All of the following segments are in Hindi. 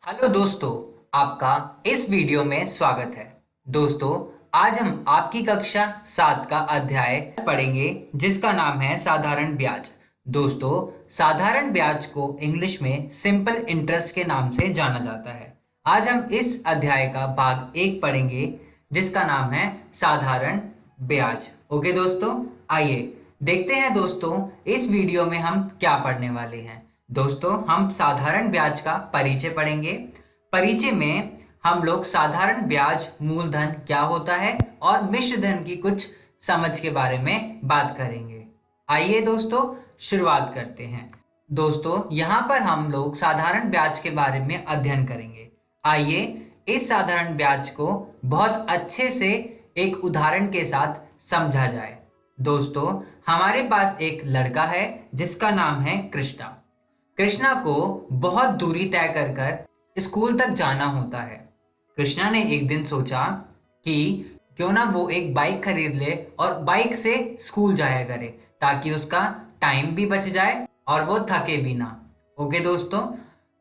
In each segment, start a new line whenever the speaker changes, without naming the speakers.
हेलो दोस्तों, आपका इस वीडियो में स्वागत है। दोस्तों, आज हम आपकी कक्षा 7 का अध्याय पढ़ेंगे जिसका नाम है साधारण ब्याज। दोस्तों, साधारण ब्याज को इंग्लिश में सिंपल इंटरेस्ट के नाम से जाना जाता है। आज हम इस अध्याय का भाग 1 पढ़ेंगे जिसका नाम है साधारण ब्याज। ओके दोस्तों, आइए देखते हैं दोस्तों इस वीडियो में हम क्या पढ़ने वाले हैं। दोस्तों, हम साधारण ब्याज का परिचय पढ़ेंगे। परिचय में हम लोग साधारण ब्याज, मूलधन क्या होता है और मिश्र धन की कुछ समझ के बारे में बात करेंगे। आइए दोस्तों शुरुआत करते हैं। दोस्तों, यहाँ पर हम लोग साधारण ब्याज के बारे में अध्ययन करेंगे। आइए इस साधारण ब्याज को बहुत अच्छे से एक उदाहरण के साथ समझा जाए। दोस्तों, हमारे पास एक लड़का है जिसका नाम है कृष्णा। कृष्णा को बहुत दूरी तय कर कर स्कूल तक जाना होता है। कृष्णा ने एक दिन सोचा कि क्यों ना वो एक बाइक खरीद ले और बाइक से स्कूल जाया करे ताकि उसका टाइम भी बच जाए और वो थके भी ना। ओके दोस्तों,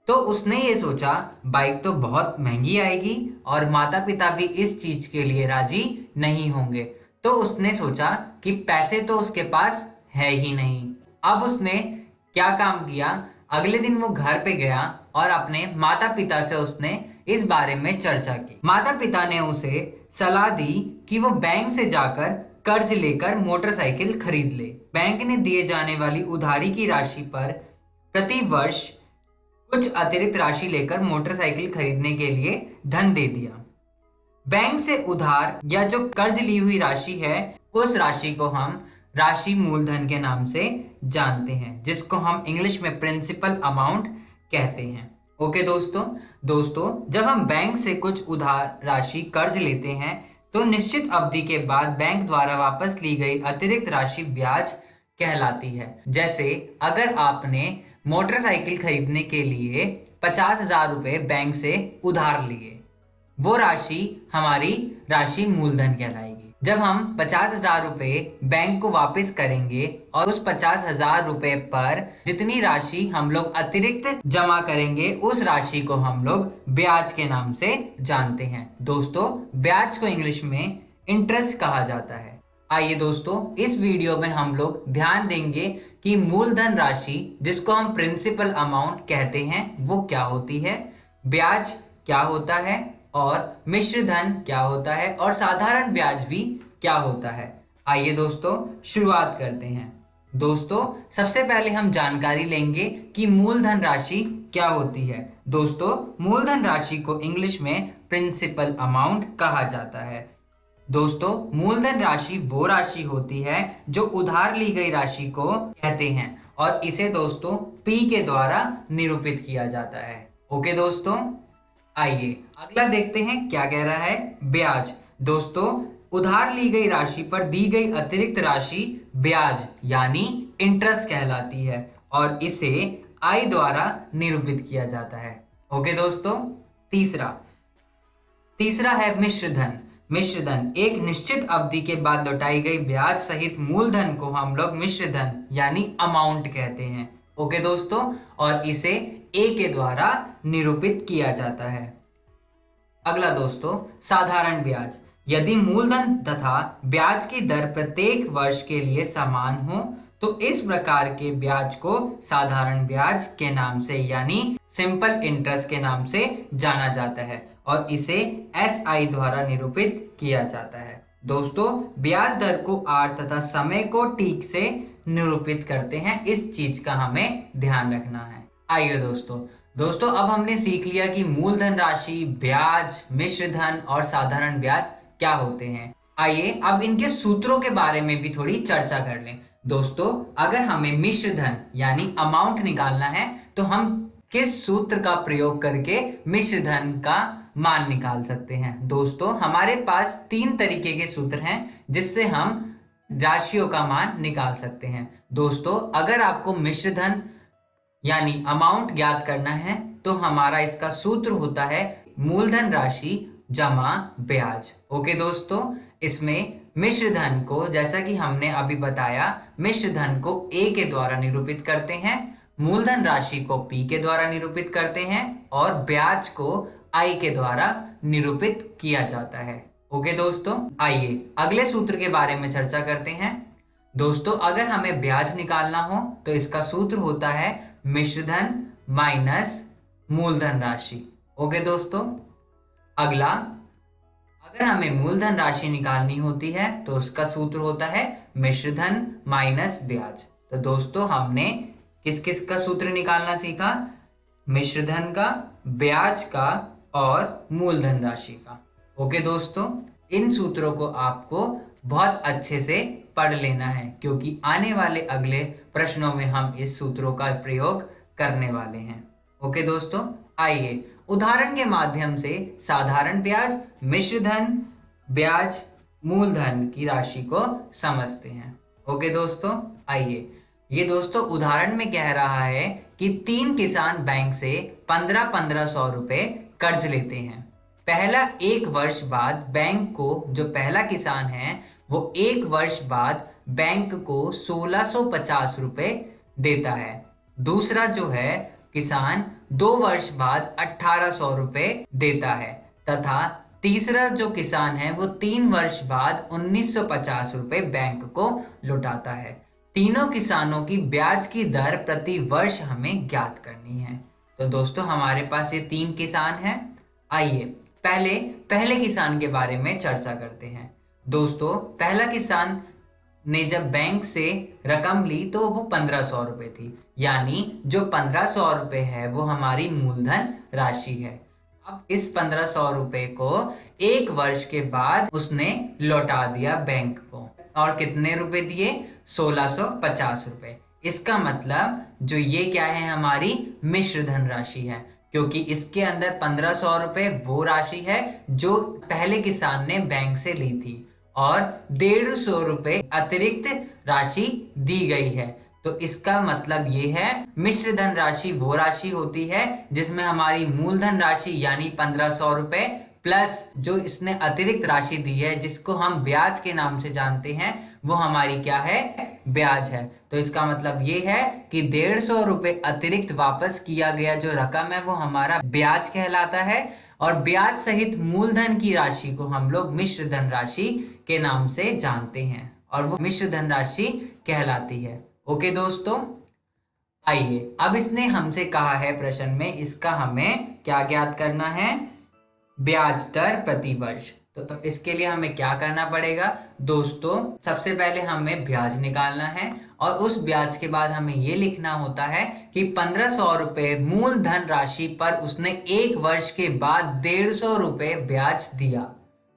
तो उसने ये सोचा बाइक तो बहुत महंगी आएगी और माता पिता भी इस चीज के लिए राजी नहीं होंगे। तो उसने सोचा कि पैसे तो उसके पास है ही नहीं। अब उसने क्या काम किया, अगले दिन वो घर पे गया और अपने माता पिता से उसने इस बारे में चर्चा की। माता पिता ने उसे सलाह दी कि वो बैंक से जाकर कर्ज लेकर मोटरसाइकिल खरीद ले। बैंक ने दिए जाने वाली उधारी की राशि पर प्रति वर्ष कुछ अतिरिक्त राशि लेकर मोटरसाइकिल खरीदने के लिए धन दे दिया। बैंक से उधार या जो कर्ज ली हुई राशि है, उस राशि को हम राशि मूलधन के नाम से जानते हैं, जिसको हम इंग्लिश में प्रिंसिपल अमाउंट कहते हैं। ओके दोस्तों, जब हम बैंक से कुछ उधार राशि कर्ज लेते हैं तो निश्चित अवधि के बाद बैंक द्वारा वापस ली गई अतिरिक्त राशि ब्याज कहलाती है। जैसे अगर आपने मोटरसाइकिल खरीदने के लिए 50,000 रुपए बैंक से उधार लिए, वो राशि हमारी राशि मूलधन कहलाएगी। जब हम 50,000 रुपए बैंक को वापस करेंगे और उस 50,000 रुपए पर जितनी राशि हम लोग अतिरिक्त जमा करेंगे, उस राशि को हम लोग ब्याज के नाम से जानते हैं। दोस्तों, ब्याज को इंग्लिश में इंटरेस्ट कहा जाता है। आइए दोस्तों, इस वीडियो में हम लोग ध्यान देंगे कि मूलधन राशि, जिसको हम प्रिंसिपल अमाउंट कहते हैं, वो क्या होती है, ब्याज क्या होता है और मिश्र धन क्या होता है और साधारण ब्याज भी क्या होता है। आइए दोस्तों शुरुआत करते हैं। दोस्तों, सबसे पहले हम जानकारी लेंगे कि मूलधन राशि क्या होती है। दोस्तों, मूलधन राशि को इंग्लिश में प्रिंसिपल अमाउंट कहा जाता है। दोस्तों, मूलधन राशि वो राशि होती है जो उधार ली गई राशि को कहते हैं और इसे दोस्तों पी के द्वारा निरूपित किया जाता है। ओके दोस्तों, आइए अगला देखते हैं क्या कह रहा है। ब्याज। दोस्तों, उधार ली गई राशि पर दी गई अतिरिक्त राशि ब्याज यानी इंटरेस्ट कहलाती है और इसे आई द्वारा निरूपित किया जाता है। ओके दोस्तों, तीसरा है मिश्र धन। मिश्र धन एक निश्चित अवधि के बाद लौटाई गई ब्याज सहित मूलधन को हम लोग मिश्र धन यानी अमाउंट कहते हैं। ओके दोस्तों, और इसे ए के द्वारा निरूपित किया जाता है। अगला दोस्तों, साधारण ब्याज। यदि मूलधन तथा ब्याज की दर प्रत्येक वर्ष के लिए समान हो तो इस प्रकार के ब्याज को साधारण ब्याज के नाम से यानी सिंपल इंटरेस्ट के नाम से जाना जाता है और इसे SI द्वारा निरूपित किया जाता है। दोस्तों, ब्याज दर को R तथा समय को T से निरूपित करते हैं। इस चीज का हमें ध्यान रखना है। आइए दोस्तों, अब हमने सीख लिया कि मूलधन राशि, ब्याज, मिश्र धन और साधारण ब्याज क्या होते हैं। आइए अब इनके सूत्रों के बारे में भी थोड़ी चर्चा कर लें। दोस्तों, अगर हमें मिश्र धन यानी अमाउंट निकालना है तो हम किस सूत्र का प्रयोग करके मिश्र धन का मान निकाल सकते हैं। दोस्तों, हमारे पास 3 तरीके के सूत्र हैं जिससे हम राशियों का मान निकाल सकते हैं। दोस्तों, अगर आपको मिश्र धन यानी अमाउंट ज्ञात करना है तो हमारा इसका सूत्र होता है मूलधन राशि जमा ब्याज। ओके दोस्तों, इसमें मिश्र धन को, जैसा कि हमने अभी बताया, मिश्र धन को ए के द्वारा निरूपित करते हैं मूलधन राशि को P के द्वारा निरूपित करते हैं और ब्याज को I के द्वारा निरूपित किया जाता है। ओके दोस्तों, आइए अगले सूत्र के बारे में चर्चा करते हैं। दोस्तों, अगर हमें ब्याज निकालना हो तो इसका सूत्र होता है मिश्रधन माइनस मूलधन राशि। ओके दोस्तों, अगला, अगर हमें मूलधन राशि निकालनी होती है तो उसका सूत्र होता है मिश्रधन माइनस ब्याज। तो दोस्तों, हमने किस किस का सूत्र निकालना सीखा? मिश्रधन का, ब्याज का और मूलधन राशि का। ओके दोस्तों, इन सूत्रों को आपको बहुत अच्छे से पढ़ लेना है क्योंकि आने वाले अगले प्रश्नों में हम इस सूत्रों का प्रयोग करने वाले हैं। ओके दोस्तों, आइए उदाहरण के माध्यम से साधारण ब्याज, मिश्रधन, ब्याज, मूलधन की राशि को समझते हैं। ओके दोस्तों, आइए। ये दोस्तों उदाहरण में कह रहा है कि 3 किसान बैंक से 1500 रुपए कर्ज लेते हैं। पहला 1 वर्ष बाद बैंक को, जो पहला किसान है वो 1 वर्ष बाद बैंक को 1650 रुपए देता है। दूसरा जो है किसान 2 वर्ष बाद 1800 रुपए देता है तथा तीसरा जो किसान है वो 3 वर्ष बाद 1950 रुपए बैंक को लौटाता है। तीनों किसानों की ब्याज की दर प्रति वर्ष हमें ज्ञात करनी है। तो दोस्तों, हमारे पास ये 3 किसान हैं। आइए पहले किसान के बारे में चर्चा करते हैं। दोस्तों, पहला किसान ने जब बैंक से रकम ली तो वो 1500 रुपए थी, यानी जो 1500 रुपए है वो हमारी मूलधन राशि है। अब इस 1500 रुपए को 1 वर्ष के बाद उसने लौटा दिया बैंक को, और कितने रुपए दिए? 1650 रुपए। इसका मतलब जो ये क्या है, हमारी मिश्रधन राशि है, क्योंकि इसके अंदर 1500 रुपए वो राशि है जो पहले किसान ने बैंक से ली थी और 150 रुपए अतिरिक्त राशि दी गई है। तो इसका मतलब ये है मिश्रधन राशि वो राशि होती है जिसमें हमारी मूलधन राशि यानी 1500 रुपए प्लस जो इसने अतिरिक्त राशि दी है जिसको हम ब्याज के नाम से जानते हैं वो हमारी क्या है? ब्याज है। तो इसका मतलब ये है कि 150 रुपए अतिरिक्त वापस किया गया जो रकम है वो हमारा ब्याज कहलाता है और ब्याज सहित मूलधन की राशि को हम लोग मिश्रधन राशि के नाम से जानते हैं और वो मिश्रधन राशि कहलाती है। ओके दोस्तों, आइए अब इसने हमसे कहा है प्रश्न में इसका हमें क्या ज्ञात करना है? ब्याज दर प्रति वर्ष। तो इसके लिए हमें क्या करना पड़ेगा? दोस्तों, सबसे पहले हमें ब्याज निकालना है और उस ब्याज के बाद हमें ये लिखना होता है कि 1500 रुपए मूलधन राशि पर उसने 1 वर्ष के बाद 150 रुपए ब्याज दिया।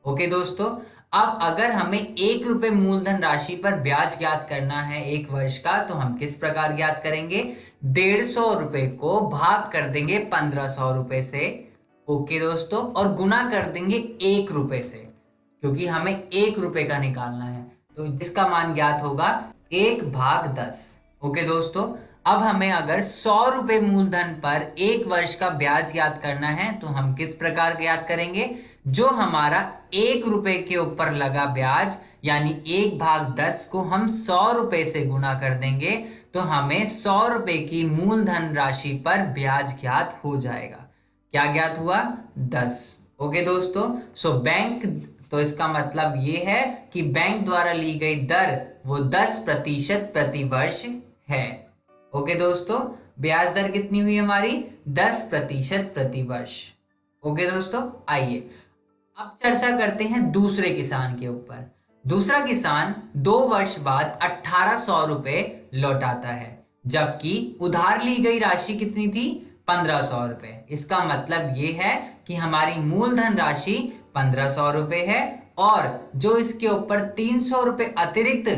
ओके दोस्तों, अब अगर हमें 1 रुपए मूलधन राशि पर ब्याज ज्ञात करना है 1 वर्ष का, तो हम किस प्रकार ज्ञात करेंगे? 150 रुपए को भाग कर देंगे 1500 रुपए से। ओके दोस्तों, और गुना कर देंगे 1 रुपए से, क्योंकि हमें 1 रुपए का निकालना है। तो इसका मान ज्ञात होगा 1/10। ओके दोस्तों, अब हमें अगर 100 रुपए मूलधन पर 1 वर्ष का ब्याज ज्ञात करना है तो हम किस प्रकार ज्ञात करेंगे? जो हमारा 1 रुपए के ऊपर लगा ब्याज यानी 1/10 को हम 100 रुपए से गुना कर देंगे तो हमें 100 रुपए की मूलधन राशि पर ब्याज ज्ञात हो जाएगा। क्या ज्ञात हुआ? 10। ओके दोस्तों, बैंक, तो इसका मतलब ये है कि बैंक द्वारा ली गई दर वो 10% प्रति वर्ष है। ओके दोस्तों, ब्याज दर कितनी हुई हमारी? 10% प्रति वर्ष। ओके दोस्तों, आइए अब चर्चा करते हैं दूसरे किसान के ऊपर। दूसरा किसान 2 वर्ष बाद 1800 रुपए लौटाता है, जबकि उधार ली गई राशि कितनी थी? 1500 रुपए। इसका मतलब ये है कि हमारी मूलधन राशि 1500 रुपए है और जो इसके ऊपर 300 रुपए अतिरिक्त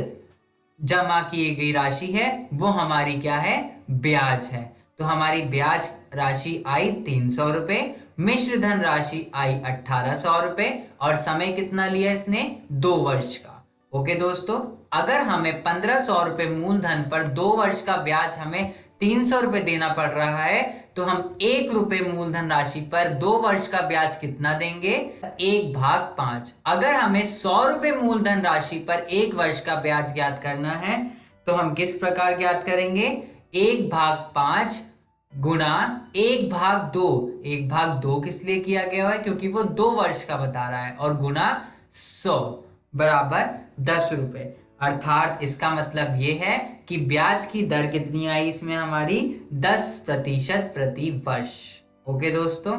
जमा की गई राशि है वो हमारी क्या है? ब्याज है। तो हमारी ब्याज राशि आई 300 रुपए, मिश्रधन राशि आई 1800 रुपए और समय कितना लिया इसने? 2 वर्ष का। ओके दोस्तों, अगर हमें 1500 रुपए मूलधन पर 2 वर्ष का ब्याज हमें 300 रुपए देना पड़ रहा है तो हम 1 रुपए मूलधन राशि पर 2 वर्ष का ब्याज कितना देंगे? 1/5। अगर हमें 100 रुपए मूलधन राशि पर 1 वर्ष का ब्याज ज्ञात करना है तो हम किस प्रकार ज्ञात करेंगे? 1/5 गुना 1/2। 1/2 किस लिए किया गया है? क्योंकि वो 2 वर्ष का बता रहा है, और गुना 100 बराबर 10 रुपए। अर्थात इसका मतलब ये है कि ब्याज की दर कितनी आई इसमें हमारी? 10% प्रति वर्ष। ओके दोस्तों,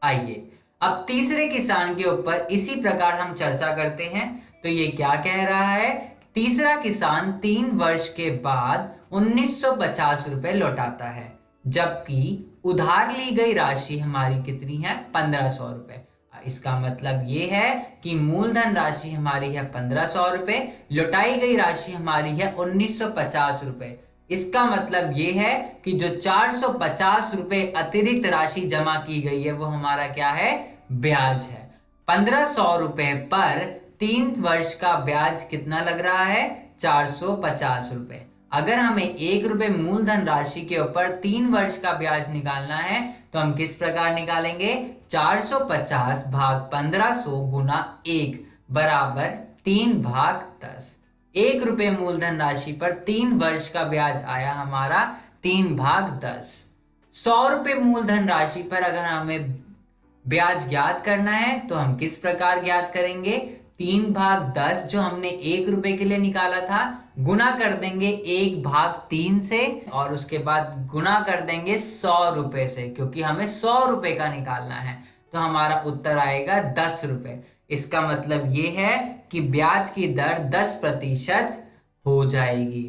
आइए अब तीसरे किसान के ऊपर इसी प्रकार हम चर्चा करते हैं। तो ये क्या कह रहा है? तीसरा किसान 3 वर्ष के बाद 1950 रुपए लौटाता है, जबकि उधार ली गई राशि हमारी कितनी है? 1500 रुपए। इसका मतलब ये है कि मूलधन राशि हमारी है 1500 रुपए, लौटाई गई राशि हमारी है 1950 रुपए। इसका मतलब ये है कि जो 450 रुपए अतिरिक्त राशि जमा की गई है वो हमारा क्या है? ब्याज है। 1500 रुपए पर 3 वर्ष का ब्याज कितना लग रहा है? 450 रुपए। अगर हमें 1 रुपए मूलधन राशि के ऊपर 3 वर्ष का ब्याज निकालना है तो हम किस प्रकार निकालेंगे? 450 भाग 1500 गुना 1 बराबर 3/10। 1 रुपए मूलधन राशि पर 3 वर्ष का ब्याज आया हमारा 3/10। 100 रुपए मूलधन राशि पर अगर हमें ब्याज ज्ञात करना है तो हम किस प्रकार ज्ञात करेंगे? 3/10 जो हमने 1 रुपए के लिए निकाला था, गुना कर देंगे 1/3 से, और उसके बाद गुना कर देंगे 100 रुपए से, क्योंकि हमें 100 रुपए का निकालना है। तो हमारा उत्तर आएगा 10 रुपए। इसका मतलब ये है कि ब्याज की दर 10% हो जाएगी।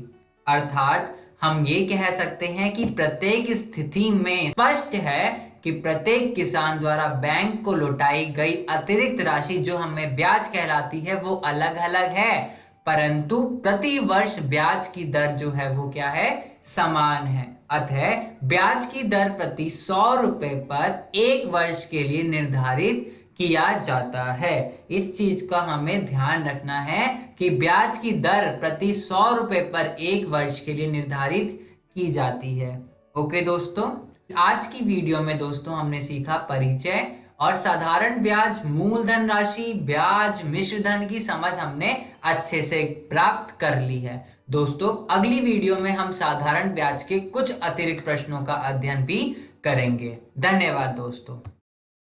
अर्थात हम ये कह सकते हैं कि प्रत्येक स्थिति में स्पष्ट है कि प्रत्येक किसान द्वारा बैंक को लौटाई गई अतिरिक्त राशि जो हमें ब्याज कहलाती है वो अलग अलग है, परंतु प्रति वर्ष ब्याज की दर जो है वो क्या है? समान है। अतः ब्याज की दर प्रति 100 रुपए पर 1 वर्ष के लिए निर्धारित किया जाता है। इस चीज का हमें ध्यान रखना है कि ब्याज की दर प्रति 100 रुपए पर 1 वर्ष के लिए निर्धारित की जाती है। ओके दोस्तों, आज की वीडियो में दोस्तों हमने सीखा परिचय और साधारण ब्याज, मूलधन राशि, ब्याज, मिश्र धन की समझ हमने अच्छे से प्राप्त कर ली है। दोस्तों अगली वीडियो में हम साधारण ब्याज के कुछ अतिरिक्त प्रश्नों का अध्ययन भी करेंगे। धन्यवाद दोस्तों।